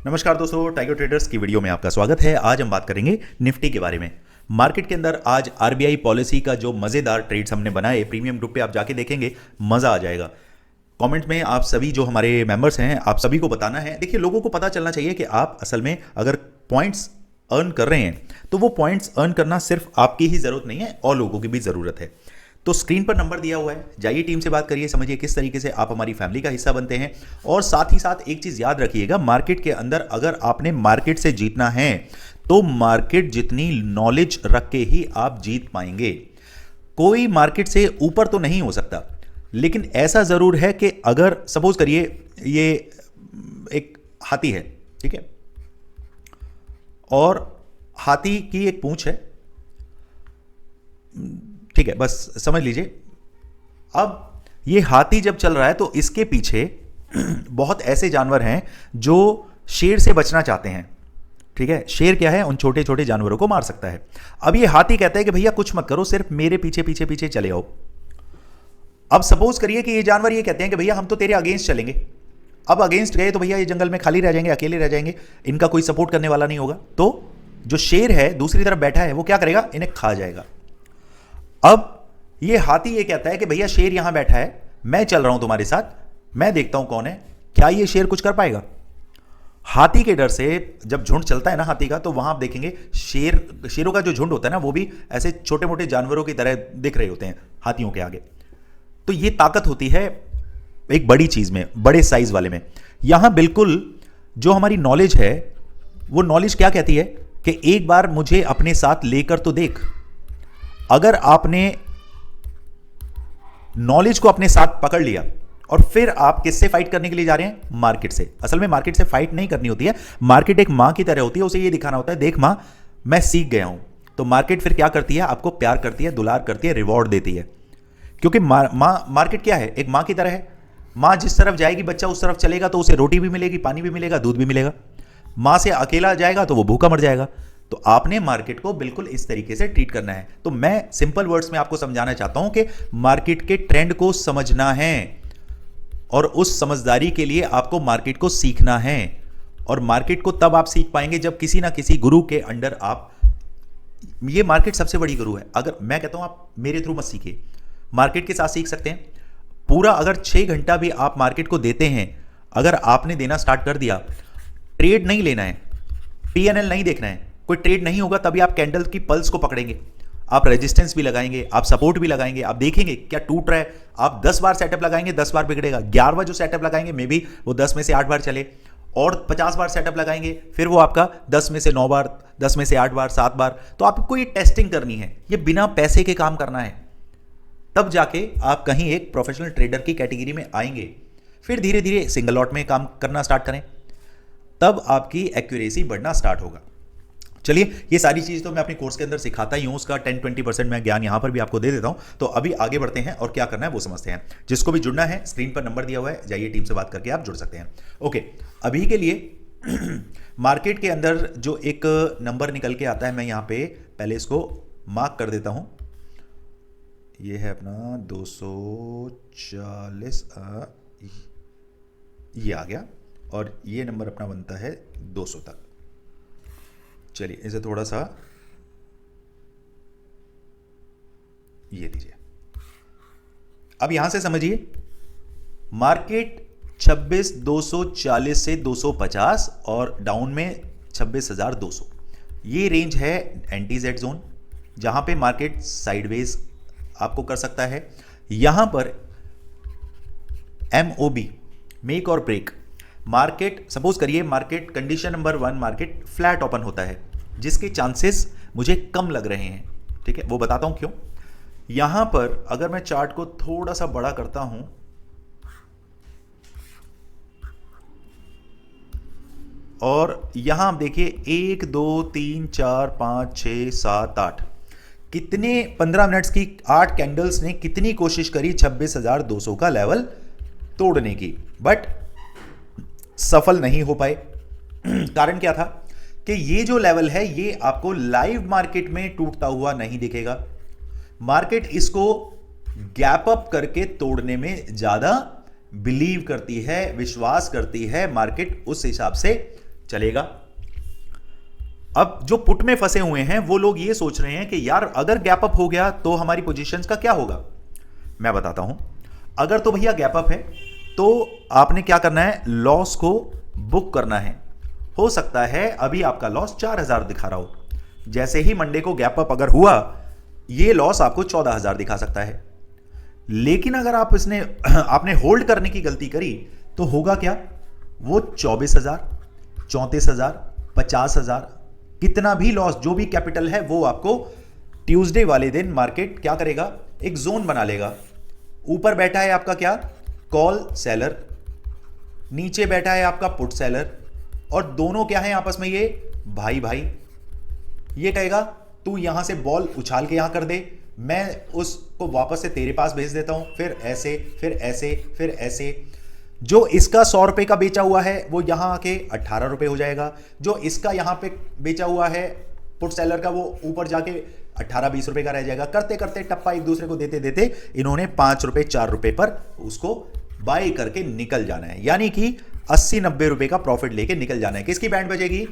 नमस्कार दोस्तों, tiger traders की वीडियो में आपका स्वागत है। आज हम बात करेंगे निफ्टी के बारे में। मार्केट के अंदर आज आरबीआई पॉलिसी का जो मज़ेदार ट्रेड्स हमने बनाए प्रीमियम ग्रुप पे आप जाके देखेंगे, मज़ा आ जाएगा। कमेंट में आप सभी जो हमारे मेंबर्स हैं आप सभी को बताना है। देखिए, लोगों को पता चलना चाहिए कि आप असल में अगर पॉइंट्स अर्न कर रहे हैं तो वो पॉइंट्स अर्न करना सिर्फ आपकी ही ज़रूरत नहीं है और लोगों की भी ज़रूरत है। तो स्क्रीन पर नंबर दिया हुआ है, जाइए टीम से बात करिए, समझिए किस तरीके से आप हमारी फैमिली का हिस्सा बनते हैं। और साथ ही साथ एक चीज़ याद रखिएगा, मार्केट के अंदर अगर आपने मार्केट से जीतना है तो मार्केट जितनी नॉलेज रख के ही आप जीत पाएंगे। कोई मार्केट से ऊपर तो नहीं हो सकता, लेकिन ऐसा ज़रूर है कि अगर सपोज करिए ये एक हाथी है, ठीक है, और हाथी की एक पूंछ है, ठीक है, बस समझ लीजिए। अब ये हाथी जब चल रहा है तो इसके पीछे बहुत ऐसे जानवर हैं जो शेर से बचना चाहते हैं, ठीक है। शेर क्या है, उन छोटे छोटे जानवरों को मार सकता है। अब ये हाथी कहता है कि भैया कुछ मत करो, सिर्फ मेरे पीछे पीछे पीछे चले आओ। अब सपोज करिए कि ये जानवर ये कहते हैं कि भैया हम तो तेरे अगेंस्ट चलेंगे। अब अगेंस्ट गए तो भैया ये जंगल में खाली रह जाएंगे, अकेले रह जाएंगे, इनका कोई सपोर्ट करने वाला नहीं होगा। तो जो शेर है दूसरी तरफ बैठा है वो क्या करेगा, इन्हें खा जाएगा। अब ये हाथी ये कहता है कि भैया शेर यहां बैठा है, मैं चल रहा हूं तुम्हारे साथ, मैं देखता हूं कौन है। क्या ये शेर कुछ कर पाएगा? हाथी के डर से जब झुंड चलता है ना हाथी का, तो वहां आप देखेंगे शेरों का जो झुंड होता है ना वो भी ऐसे छोटे मोटे जानवरों की तरह दिख रहे होते हैं हाथियों के आगे। तो ये ताकत होती है एक बड़ी चीज में, बड़े साइज वाले में। यहां बिल्कुल जो हमारी नॉलेज है वो नॉलेज क्या कहती है कि एक बार मुझे अपने साथ लेकर तो देख। अगर आपने नॉलेज को अपने साथ पकड़ लिया और फिर आप किससे फाइट करने के लिए जा रहे हैं, मार्केट से। असल में मार्केट से फाइट नहीं करनी होती है, मार्केट एक मां की तरह होती है, उसे ये दिखाना होता है देख मां मैं सीख गया हूं। तो मार्केट फिर क्या करती है, आपको प्यार करती है, दुलार करती है, रिवॉर्ड देती है। क्योंकि मार्केट क्या है, एक मां की तरह है। मां जिस तरफ जाएगी बच्चा उस तरफ चलेगा तो उसे रोटी भी मिलेगी, पानी भी मिलेगा, दूध भी मिलेगा। मां से अकेला जाएगा तो वो भूखा मर जाएगा। तो आपने मार्केट को बिल्कुल इस तरीके से ट्रीट करना है। तो मैं सिंपल वर्ड्स में आपको समझाना चाहता हूं कि मार्केट के ट्रेंड को समझना है और उस समझदारी के लिए आपको मार्केट को सीखना है। और मार्केट को तब आप सीख पाएंगे जब किसी ना किसी गुरु के अंडर आप, ये मार्केट सबसे बड़ी गुरु है। अगर मैं कहता हूं आप मेरे थ्रू मत सीखिए, मार्केट के साथ सीख सकते हैं। पूरा अगर 6 घंटा भी आप मार्केट को देते हैं, अगर आपने देना स्टार्ट कर दिया, ट्रेड नहीं लेना है, पीएनएल नहीं देखना है, कोई ट्रेड नहीं होगा, तभी आप कैंडल की पल्स को पकड़ेंगे, आप रेजिस्टेंस भी लगाएंगे, आप सपोर्ट भी लगाएंगे, आप देखेंगे क्या टूट रहा है। आप 10 बार सेटअप लगाएंगे, 10 बार बिगड़ेगा। 11वां जो सेटअप लगाएंगे मे बी वो 10 में से 8 बार चले, और 50 बार सेटअप लगाएंगे फिर वो आपका 10 में से 9 बार, 10 में से 8 बार, 7 बार। तो आपको ये टेस्टिंग करनी है, ये बिना पैसे के काम करना है, तब जाके आप कहीं एक प्रोफेशनल ट्रेडर की कैटेगरी में आएंगे। फिर धीरे धीरे सिंगल लॉट में काम करना स्टार्ट करें, तब आपकी एक्यूरेसी बढ़ना स्टार्ट होगा। चलिए, ये सारी चीज़ तो मैं अपने कोर्स के अंदर सिखाता ही हूँ, उसका 10-20% मैं ज्ञान यहाँ पर भी आपको दे देता हूँ। तो अभी आगे बढ़ते हैं और क्या करना है वो समझते हैं। जिसको भी जुड़ना है, स्क्रीन पर नंबर दिया हुआ है, जाइए टीम से बात करके आप जुड़ सकते हैं। ओके, अभी के लिए मार्केट के अंदर जो एक नंबर निकल के आता है, मैं यहाँ पे पहले इसको मार्क कर देता हूँ। ये है अपना 240, ये आ गया, और ये नंबर अपना बनता है 200 तक। चलिए इसे थोड़ा सा ये लीजिए। अब यहां से समझिए, मार्केट 26,240 से 250 और डाउन में 26,200, ये रेंज है एंटी जेड जोन, जहां पे मार्केट साइडवेज आपको कर सकता है। यहां पर MOB, मेक और ब्रेक, मार्केट सपोज करिए market condition number 1, market flat open होता है, जिसके चांसेस मुझे कम लग रहे हैं, ठीक है, वो बताता हूं क्यों। यहां पर अगर मैं चार्ट को थोड़ा सा बड़ा करता हूं, और यहां आप देखिए 1 2 3 4 5 6 7 8, कितने 15 मिनट्स की 8 कैंडल्स ने कितनी कोशिश करी 26,200 का लेवल तोड़ने की, बट सफल नहीं हो पाए। कारण क्या था कि ये जो लेवल है ये आपको लाइव मार्केट में टूटता हुआ नहीं दिखेगा। मार्केट इसको गैप अप करके तोड़ने में ज्यादा बिलीव करती है, विश्वास करती है, मार्केट उस हिसाब से चलेगा। अब जो पुट में फंसे हुए हैं वो लोग ये सोच रहे हैं कि यार अगर गैप अप हो गया तो हमारी पोजीशंस का क्या होगा। मैं बताता हूं, अगर तो भैया गैप अप है तो आपने क्या करना है, लॉस को बुक करना है। हो सकता है अभी आपका लॉस 4000 दिखा रहा हो, जैसे ही मंडे को गैप अप अगर हुआ ये लॉस आपको 14000 दिखा सकता है। लेकिन अगर आपने होल्ड करने की गलती करी तो होगा क्या, वो 24000, 34000, 50000 कितना भी लॉस, जो भी कैपिटल है वो आपको ट्यूसडे वाले दिन मार्केट क्या करेगा, एक जोन बना लेगा। ऊपर बैठा है आपका क्या, कॉल सेलर, नीचे बैठा है आपका पुट सेलर, और दोनों क्या है आपस में, ये भाई भाई। ये कहेगा तू यहां से बॉल उछाल के यहां कर दे, मैं उसको वापस से तेरे पास भेज देता हूं, फिर ऐसे फिर ऐसे फिर ऐसे। जो इसका 100 रुपए का बेचा हुआ है वो यहां आके 18 रुपए हो जाएगा, जो इसका यहां पे बेचा हुआ है पुट सेलर का वो ऊपर जाके 18-20 रुपए का रह जाएगा। करते करते टप्पा एक दूसरे को देते देते इन्होंने 5 रुपए 4 रुपए पर उसको बाय करके निकल जाना है, यानी कि 80-90 रुपए का प्रॉफिट लेके निकल जाना है। किसकी बैंड बजेगी,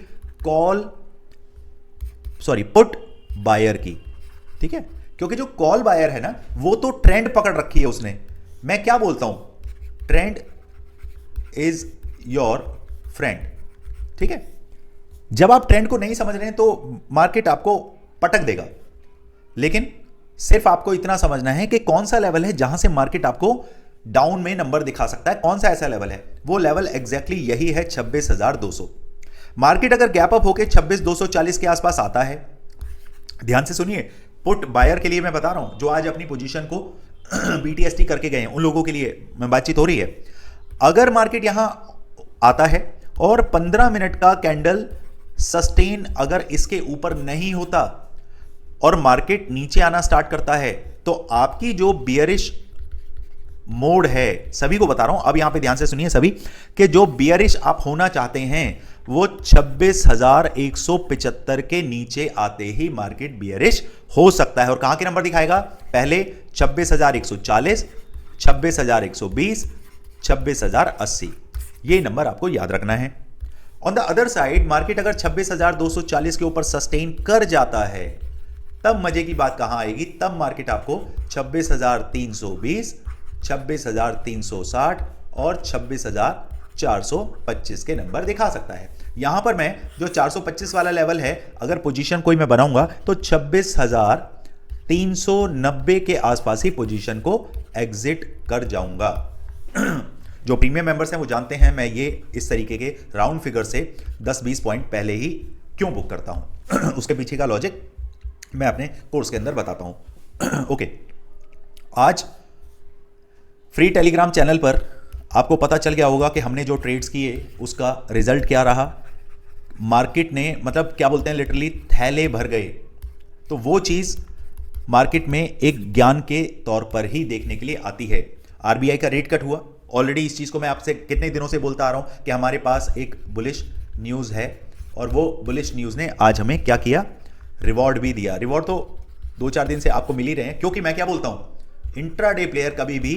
पुट बायर की। ठीक है, क्योंकि जो कॉल बायर है ना वो तो ट्रेंड पकड़ रखी है उसने। मैं क्या बोलता हूं, ट्रेंड इज योर फ्रेंड। ठीक है, जब आप ट्रेंड को नहीं समझ रहे हैं तो मार्केट आपको पटक देगा, लेकिन सिर्फ आपको इतना समझना है कि कौन सा लेवल है जहां से मार्केट आपको डाउन में नंबर दिखा सकता है। कौन सा ऐसा लेवल है, वो लेवल एग्जैक्टली यही है 26,200। मार्केट अगर गैप अप होकर 26,240 के आसपास आता है, ध्यान से सुनिए, पुट बायर के लिए मैं बता रहा हूं, जो आज अपनी पोजीशन को बीटीएसटी करके गए हैं उन लोगों के लिए मैं बातचीत हो रही है। अगर मार्केट यहां आता है और 15 मिनट का कैंडल सस्टेन अगर इसके ऊपर नहीं होता और मार्केट नीचे आना स्टार्ट करता है, तो आपकी जो बियरिश मोड है, सभी को बता रहा हूं, अब यहां पे ध्यान से सुनिए सभी, कि जो बियरिश आप होना चाहते हैं वो 26,175 के नीचे आते ही मार्केट बियरिश हो सकता है। और कहां के नंबर दिखाएगा, पहले 26,140, 26,120, 26,080, ये नंबर आपको याद रखना है। On the other side market अगर 26,240 के ऊपर सस्टेन कर जाता है, तब मजे की बात कहां आएगी, तब मार्केट आपको 26,320, 26,360 और 26,425 के नंबर दिखा सकता है। यहां पर मैं जो 425 वाला लेवल है, अगर पोजीशन कोई मैं बनाऊंगा तो 26,390 के आसपास ही पोजीशन को एग्जिट कर जाऊंगा। जो प्रीमियम मेंबर्स हैं वो जानते हैं मैं ये इस तरीके के राउंड फिगर से 10-20 पॉइंट पहले ही क्यों बुक करता हूं। उसके पीछे का लॉजिक मैं अपने कोर्स के अंदर बताता हूं। ओके, आज फ्री टेलीग्राम चैनल पर आपको पता चल गया होगा कि हमने जो ट्रेड्स किए उसका रिजल्ट क्या रहा। मार्केट ने मतलब क्या बोलते हैं, लिटरली थैले भर गए। तो वो चीज़ मार्केट में एक ज्ञान के तौर पर ही देखने के लिए आती है। आरबीआई का रेट कट हुआ, ऑलरेडी इस चीज़ को मैं आपसे कितने दिनों से बोलता आ रहा हूं कि हमारे पास एक बुलिश न्यूज़ है, और वो बुलिश न्यूज़ ने आज हमें क्या किया, रिवॉर्ड भी दिया। रिवॉर्ड तो 2-4 दिन से आपको मिल ही रहे हैं, क्योंकि मैं क्या बोलता हूं, इंट्राडे प्लेयर कभी भी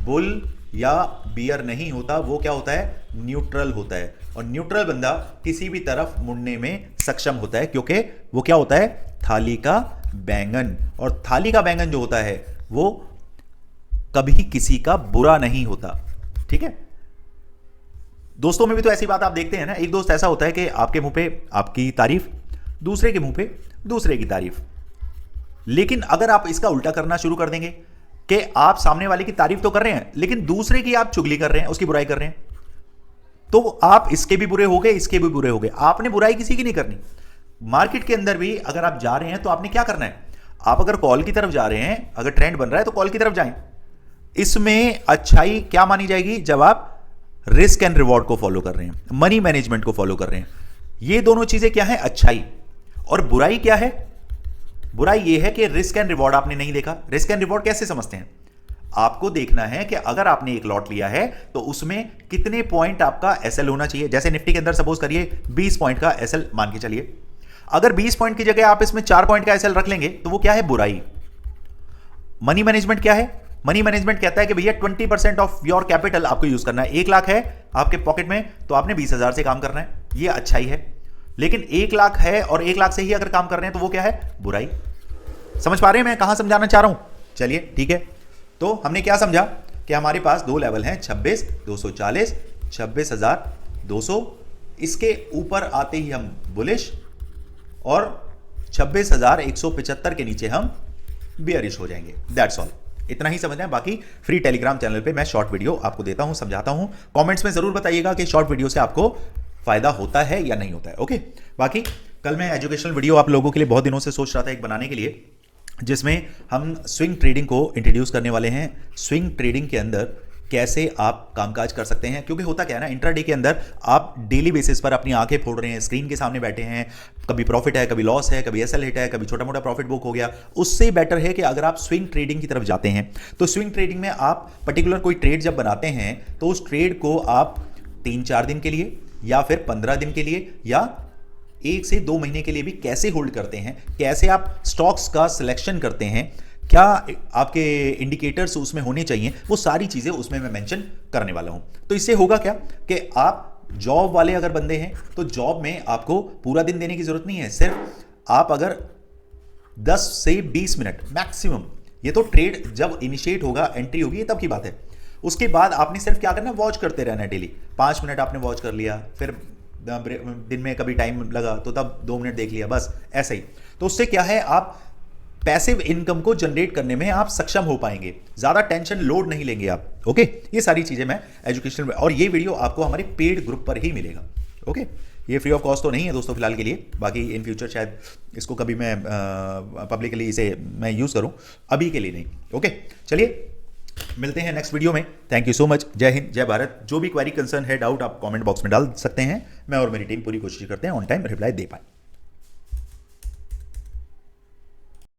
बुल या बियर नहीं होता, वो क्या होता है, न्यूट्रल होता है। और न्यूट्रल बंदा किसी भी तरफ मुड़ने में सक्षम होता है, क्योंकि वो क्या होता है, थाली का बैंगन। और थाली का बैंगन जो होता है वो कभी किसी का बुरा नहीं होता। ठीक है, दोस्तों में भी तो ऐसी बात आप देखते हैं ना, एक दोस्त ऐसा होता है कि आपके मुंह पे आपकी तारीफ, दूसरे के मुंह पे दूसरे की तारीफ। लेकिन अगर आप इसका उल्टा करना शुरू कर देंगे कि आप सामने वाले की तारीफ तो कर रहे हैं लेकिन दूसरे की आप चुगली कर रहे हैं, उसकी बुराई कर रहे हैं, तो आप इसके भी बुरे हो गए, इसके भी बुरे हो गए। आपने बुराई किसी की नहीं करनी। मार्केट के अंदर भी अगर आप जा रहे हैं तो आपने क्या करना है, आप अगर कॉल की तरफ जा रहे हैं, अगर ट्रेंड बन रहा है तो कॉल की तरफ जाएं। इसमें अच्छाई क्या मानी जाएगी, जब आप रिस्क एंड रिवॉर्ड को फॉलो कर रहे हैं, मनी मैनेजमेंट को फॉलो कर रहे हैं। ये दोनों चीजें क्या है, अच्छाई। और बुराई क्या है, बुराई ये है कि रिस्क एंड रिवॉर्ड आपने नहीं देखा। रिस्क एंड रिवॉर्ड कैसे समझते हैं, आपको देखना है कि अगर आपने एक लॉट लिया है तो उसमें कितने पॉइंट आपका एसएल होना चाहिए। जैसे निफ्टी के अंदर सपोज करिए 20 पॉइंट का एसएल मान के चलिए, अगर 20 पॉइंट की जगह आप इसमें 4 पॉइंट का एसएल रख लेंगे तो वो क्या है, बुराई। मनी मैनेजमेंट क्या है, मनी मैनेजमेंट कहता है कि भैया 20% ऑफ योर कैपिटल आपको यूज करना है। 1 लाख है आपके पॉकेट में तो आपने 20,000 से काम करना है। ये अच्छाई है। लेकिन 1 लाख है और 1 लाख से ही अगर काम कर रहे हैं तो वो क्या है? बुराई। समझ पा रहे हैं मैं कहां समझाना चाह रहा हूं? चलिए ठीक है, तो हमने क्या समझा कि हमारे पास 2 लेवल हैं, 26,240, 26,200। इसके ऊपर आते ही हम बुलिश और 26,175 के नीचे हम बियरिश हो जाएंगे। दैट्स ऑल, इतना ही समझना है। बाकी फ्री टेलीग्राम चैनल पे मैं शॉर्ट वीडियो आपको देता हूं, समझाता हूं। कमेंट्स में जरूर बताइएगा कि शॉर्ट वीडियो से आपको फायदा होता है या नहीं होता है। ओके, बाकी कल मैं एजुकेशनल वीडियो आप लोगों के लिए बहुत दिनों से सोच रहा था एक बनाने के लिए, जिसमें हम स्विंग ट्रेडिंग को इंट्रोड्यूस करने वाले हैं। स्विंग ट्रेडिंग के अंदर कैसे आप कामकाज कर सकते हैं, क्योंकि होता क्या है ना, इंट्राडे के अंदर आप डेली बेसिस पर अपनी आंखें फोड़ रहे हैं, स्क्रीन के सामने बैठे हैं, कभी प्रॉफिट है, कभी लॉस है, कभी एसएल हिट है, कभी छोटा मोटा प्रॉफिट बुक हो गया। उससे बेटर है कि अगर आप स्विंग ट्रेडिंग की तरफ जाते हैं, तो स्विंग ट्रेडिंग में आप पर्टिकुलर कोई ट्रेड जब बनाते हैं तो उस ट्रेड को आप 3-4 दिन के लिए या फिर 15 दिन के लिए या 1 से 2 महीने के लिए भी कैसे होल्ड करते हैं, कैसे आप स्टॉक्स का सिलेक्शन करते हैं, क्या आपके इंडिकेटर्स उसमें होने चाहिए, वो सारी चीजें उसमें मैं मेंशन करने वाला हूं। तो इससे होगा क्या कि आप जॉब वाले अगर बंदे हैं तो जॉब में आपको पूरा दिन देने की जरूरत नहीं है। सिर्फ आप अगर 10 से 20 मिनट मैक्सिमम, ये तो ट्रेड जब इनिशिएट होगा, एंट्री होगी, तब की बात है। उसके बाद आपने सिर्फ क्या करना है, वॉच करते रहना है डेली। 5 मिनट आपने वॉच कर लिया, फिर दिन में कभी टाइम लगा तो तब 2 मिनट देख लिया, बस ऐसे ही। तो उससे क्या है, आप पैसिव इनकम को जनरेट करने में आप सक्षम हो पाएंगे, ज्यादा टेंशन लोड नहीं लेंगे आप। ओके, ये सारी चीजें मैं एजुकेशन में, और ये वीडियो आपको हमारे पेड ग्रुप पर ही मिलेगा। ओके, ये फ्री ऑफ कॉस्ट तो नहीं है दोस्तों फिलहाल के लिए, बाकी इन फ्यूचर शायद इसको कभी मैं पब्लिकली इसे मैं यूज करूं, अभी के लिए नहीं। ओके, चलिए मिलते हैं नेक्स्ट वीडियो में। Thank you so much. जय हिंद, जय भारत। जो भी क्वेरी कंसर्न है, डाउट, आप कमेंट बॉक्स में डाल सकते हैं। मैं और मेरी टीम पूरी कोशिश करते हैं ऑन टाइम रिप्लाई दे पाए।